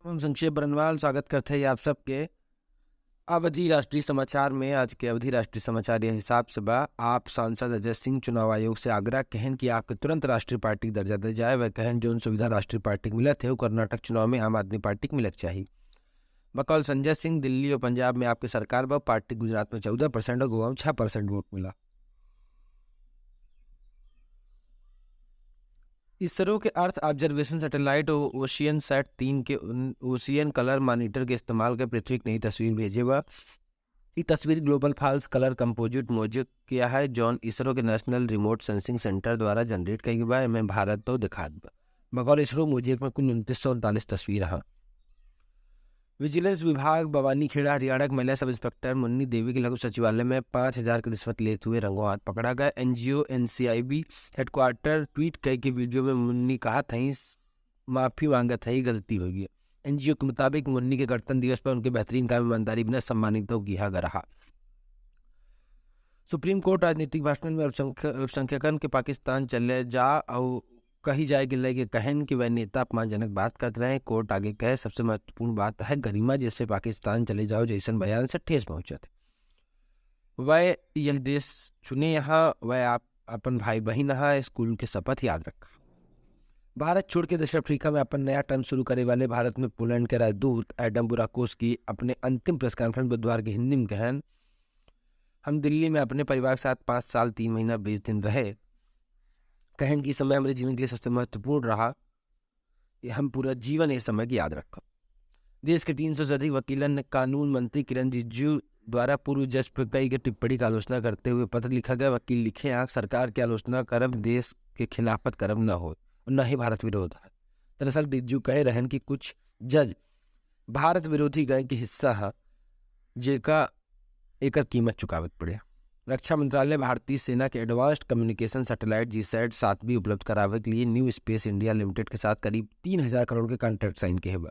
हम संक्षेप बरनवाल स्वागत करते हैं आप सबके अवधि राष्ट्रीय समाचार में। आज के अवधि राष्ट्रीय समाचार यह हिसाब से बा। आप सांसद अजय सिंह चुनाव आयोग से आग्रह कहन कि आपके तुरंत राष्ट्रीय पार्टी का दर्जा दे जाए। वह कहन जो सुविधा राष्ट्रीय पार्टी को मिलत है वो कर्नाटक चुनाव में आम आदमी पार्टी को मिलक चाहिए। बकौल संजय सिंह, दिल्ली और पंजाब में आपकी सरकार व पार्टी गुजरात में 14% और गोवा में 6% वोट मिला। इसरो के अर्थ ऑब्जर्वेशन सैटेलाइट और ओशियन सैट 3 के ओशियन कलर मॉनिटर के इस्तेमाल कर पृथ्वी की नई तस्वीर भेजे हुआ। ये तस्वीर ग्लोबल फॉल्स कलर कंपोजिट मौजूद किया है जॉन इसरो के नेशनल रिमोट सेंसिंग सेंटर द्वारा जनरेट कई बा। मैं भारत तो दिखात बा। बकौल इसरो म्यूजियम में कुल 2939 तस्वीर हैं। विजिलेंस विभाग बवानीखेड़ा हरियाणा के महिला सब इंस्पेक्टर मुन्नी देवी के लघु सचिवालय में 5,000 की रिश्वत लेते हुए रंगों हाथ पकड़ा गया। एनजीओ एनसीआईबी हेडक्वार्टर ट्वीट कई के वीडियो में मुन्नी कहा था माफी मांगा था, गलती हो गई। एनजीओ के मुताबिक मुन्नी के गणतंत्र दिवस पर उनके बेहतरीन काम ईमानदारी बिना सम्मानित तो किया गया रहा। सुप्रीम कोर्ट राजनीतिक भाषण में अल्पसंख्यकन के पाकिस्तान चले जा और कही जाए कि लगे कहन कि वह नेता अपमानजनक बात करते रहे। कोर्ट आगे कहे सबसे महत्वपूर्ण बात है गरिमा, जिससे पाकिस्तान चले जाओ जैसन बयान से ठेस पहुंचे थे। वह यह देश चुने, यहाँ वह आप अपन भाई बहन है। स्कूल के शपथ याद रखा। भारत छोड़ के दक्षिण अफ्रीका में अपन नया टर्म शुरू करने वाले भारत में पोलैंड के राजदूत एडम बुराकोस की अपने अंतिम प्रेस कॉन्फ्रेंस बुधवार की हिंदी में कहन हम दिल्ली में अपने परिवार के साथ 5 साल 3 महीना 20 दिन रहे। कहन की समय हमारे जीवन के लिए सबसे महत्वपूर्ण रहा। हम पूरा जीवन ये समय की याद रखा। देश के 300 से अधिक वकीलन ने कानून मंत्री किरण रिजिजू द्वारा पूर्व जज पर कई की टिप्पणी का आलोचना करते हुए पत्र लिखा गया। वकील लिखे यहाँ सरकार की आलोचना करब देश के खिलाफत करब न हो और न ही भारत विरोध है। दरअसल रिजिजू कह रहे कि कुछ जज भारत विरोधी गए के हिस्सा है जेका एक कीमत चुकावत पड़े। रक्षा मंत्रालय भारतीय सेना के एडवांस्ड कम्युनिकेशन सैटेलाइट जीसैट 7 भी उपलब्ध करावे के लिए न्यू स्पेस इंडिया लिमिटेड के साथ करीब 3,000 करोड़ के कॉन्ट्रैक्ट साइन किए हुए।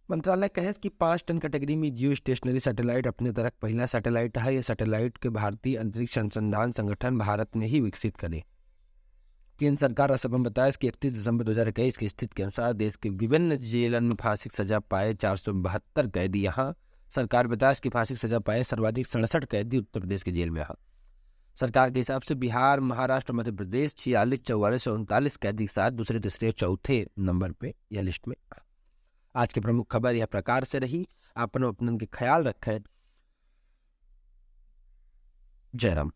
मंत्रालय कहे कि 5 टन कैटेगरी में जियो स्टेशनरी सैटेलाइट अपने तरह पहला सैटेलाइट है। यह सैटेलाइट के भारतीय अंतरिक्ष अनुसंधान संगठन भारत में ही विकसित करे। केंद्र सरकार असम बताया कि 31 दिसंबर 2021 की स्थिति के अनुसार देश के विभिन्न जेलन में फांसी की सजा पाए 472 कैदी यहाँ। सरकार बताया कि फांसी की सजा पाए सर्वाधिक 67 कैदी उत्तर प्रदेश के जेल में हैं। सरकार के हिसाब से बिहार, महाराष्ट्र, मध्य प्रदेश 46, 44 और 39 कैदी के साथ दूसरे, तीसरे, चौथे नंबर पे यह लिस्ट में। आज की प्रमुख खबर यह प्रकार से रही। अपन के ख्याल रखें। जयराम।